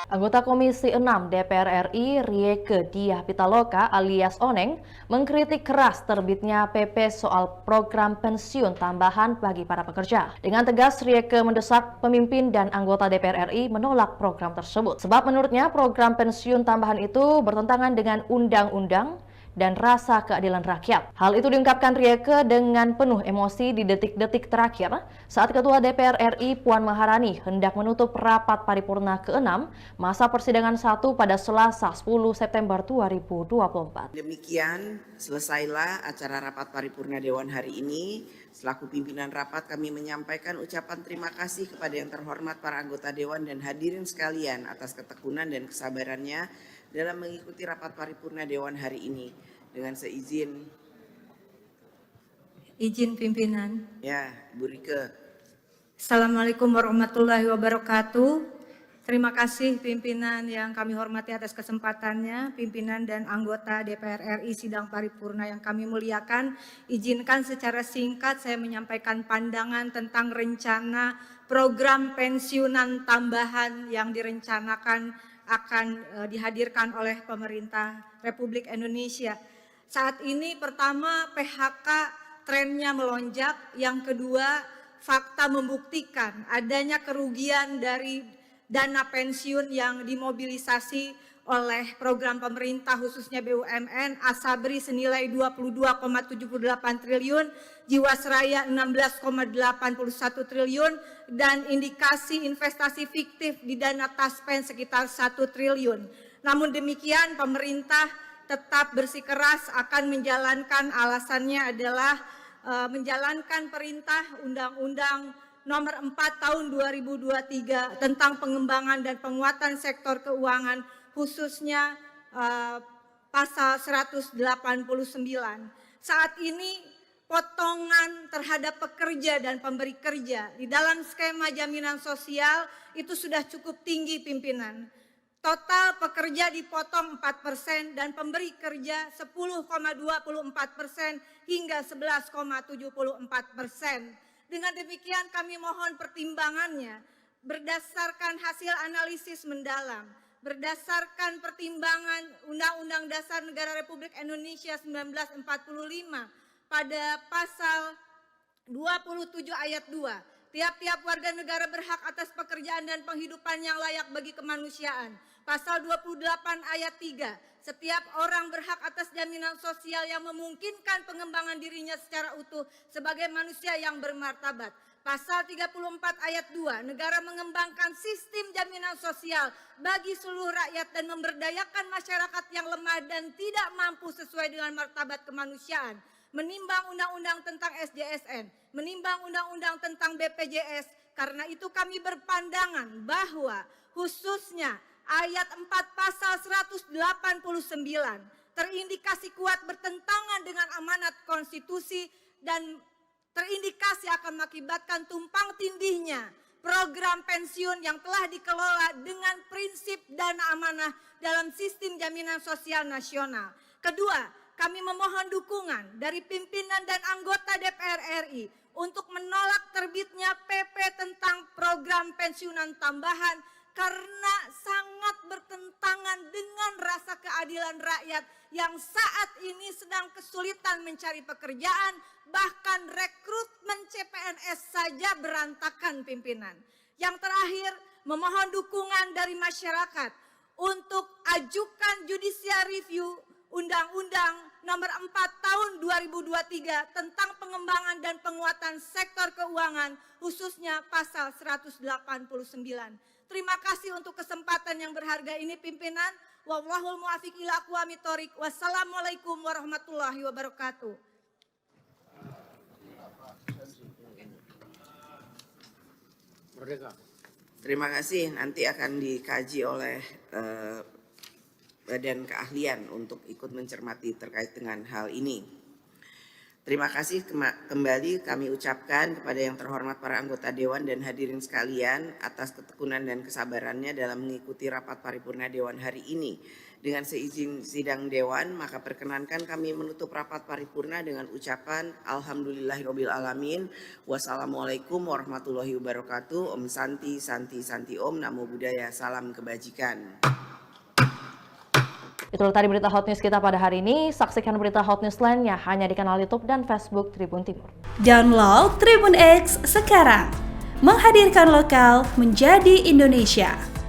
Anggota Komisi 6 DPR RI Rieke Diah Pitaloka alias Oneng mengkritik keras terbitnya PP soal program pensiun tambahan bagi para pekerja. Dengan tegas Rieke mendesak pemimpin dan anggota DPR RI menolak program tersebut. Sebab menurutnya program pensiun tambahan itu bertentangan dengan undang-undang dan rasa keadilan rakyat. Hal itu diungkapkan Rieke dengan penuh emosi di detik-detik terakhir saat Ketua DPR RI Puan Maharani hendak menutup rapat paripurna ke-6 masa persidangan 1 pada Selasa 10 September 2024. Demikian selesailah acara rapat paripurna Dewan hari ini. Selaku pimpinan rapat kami menyampaikan ucapan terima kasih kepada yang terhormat para anggota Dewan dan hadirin sekalian atas ketekunan dan kesabarannya dalam mengikuti rapat paripurna Dewan hari ini. Dengan izin pimpinan. Ya, Bu Rieke. Assalamualaikum warahmatullahi wabarakatuh. Terima kasih pimpinan yang kami hormati atas kesempatannya, pimpinan dan anggota DPR RI sidang paripurna yang kami muliakan. Izinkan secara singkat saya menyampaikan pandangan tentang rencana program pensiunan tambahan yang direncanakan akan dihadirkan oleh pemerintah Republik Indonesia. Saat ini pertama PHK trennya melonjak, yang kedua fakta membuktikan adanya kerugian dari dana pensiun yang dimobilisasi oleh program pemerintah khususnya BUMN, Asabri senilai 22,78 triliun, Jiwasraya 16,81 triliun, dan indikasi investasi fiktif di dana Taspen sekitar 1 triliun. Namun demikian pemerintah tetap bersikeras akan menjalankan, alasannya adalah menjalankan perintah Undang-Undang Nomor 4 Tahun 2023 tentang pengembangan dan penguatan sektor keuangan, khususnya pasal 189. Saat ini potongan terhadap pekerja dan pemberi kerja di dalam skema jaminan sosial itu sudah cukup tinggi pimpinan. Total pekerja dipotong 4% dan pemberi kerja 10,24% hingga 11,74%. Dengan demikian kami mohon pertimbangannya berdasarkan hasil analisis mendalam, berdasarkan pertimbangan Undang-Undang Dasar Negara Republik Indonesia 1945 pada pasal 27 ayat 2. Tiap-tiap warga negara berhak atas pekerjaan dan penghidupan yang layak bagi kemanusiaan. Pasal 28 ayat 3. Setiap orang berhak atas jaminan sosial yang memungkinkan pengembangan dirinya secara utuh sebagai manusia yang bermartabat. Pasal 34 ayat 2. Negara mengembangkan sistem jaminan sosial bagi seluruh rakyat dan memberdayakan masyarakat yang lemah dan tidak mampu sesuai dengan martabat kemanusiaan. Menimbang undang-undang tentang SJSN, menimbang undang-undang tentang BPJS. Karena itu kami berpandangan bahwa khususnya ayat 4 pasal 189 terindikasi kuat bertentangan dengan amanat konstitusi dan terindikasi akan mengakibatkan tumpang tindihnya program pensiun yang telah dikelola dengan prinsip dana amanah dalam sistem jaminan sosial nasional. Kedua, kami memohon dukungan dari pimpinan dan anggota DPR RI untuk menolak terbitnya PP tentang program pensiunan tambahan karena sangat bertentangan dengan rasa keadilan rakyat yang saat ini sedang kesulitan mencari pekerjaan, bahkan rekrutmen CPNS saja berantakan pimpinan. Yang terakhir, memohon dukungan dari masyarakat untuk ajukan judicial review Undang-Undang Nomor 4 Tahun 2023 tentang pengembangan dan penguatan sektor keuangan, khususnya pasal 189. Terima kasih untuk kesempatan yang berharga ini pimpinan. Wallahul muwaffiq ila aqwamit thoriq. Wassalamualaikum warahmatullahi wabarakatuh. Terima kasih. Nanti akan dikaji oleh badan keahlian untuk ikut mencermati terkait dengan hal ini. Terima kasih kembali kami ucapkan kepada yang terhormat para anggota Dewan dan hadirin sekalian atas ketekunan dan kesabarannya dalam mengikuti rapat paripurna Dewan hari ini. Dengan seizin sidang Dewan, maka perkenankan kami menutup rapat paripurna dengan ucapan Alhamdulillahirabbil alamin. Wassalamualaikum warahmatullahi wabarakatuh. Om Santi, Santi, Santi Om. Namo Buddhaya. Salam kebajikan. Itulah tadi berita hot news kita pada hari ini. Saksikan berita hot news lainnya hanya di kanal YouTube dan Facebook Tribun Timur. Download Tribun X sekarang. Menghadirkan lokal menjadi Indonesia.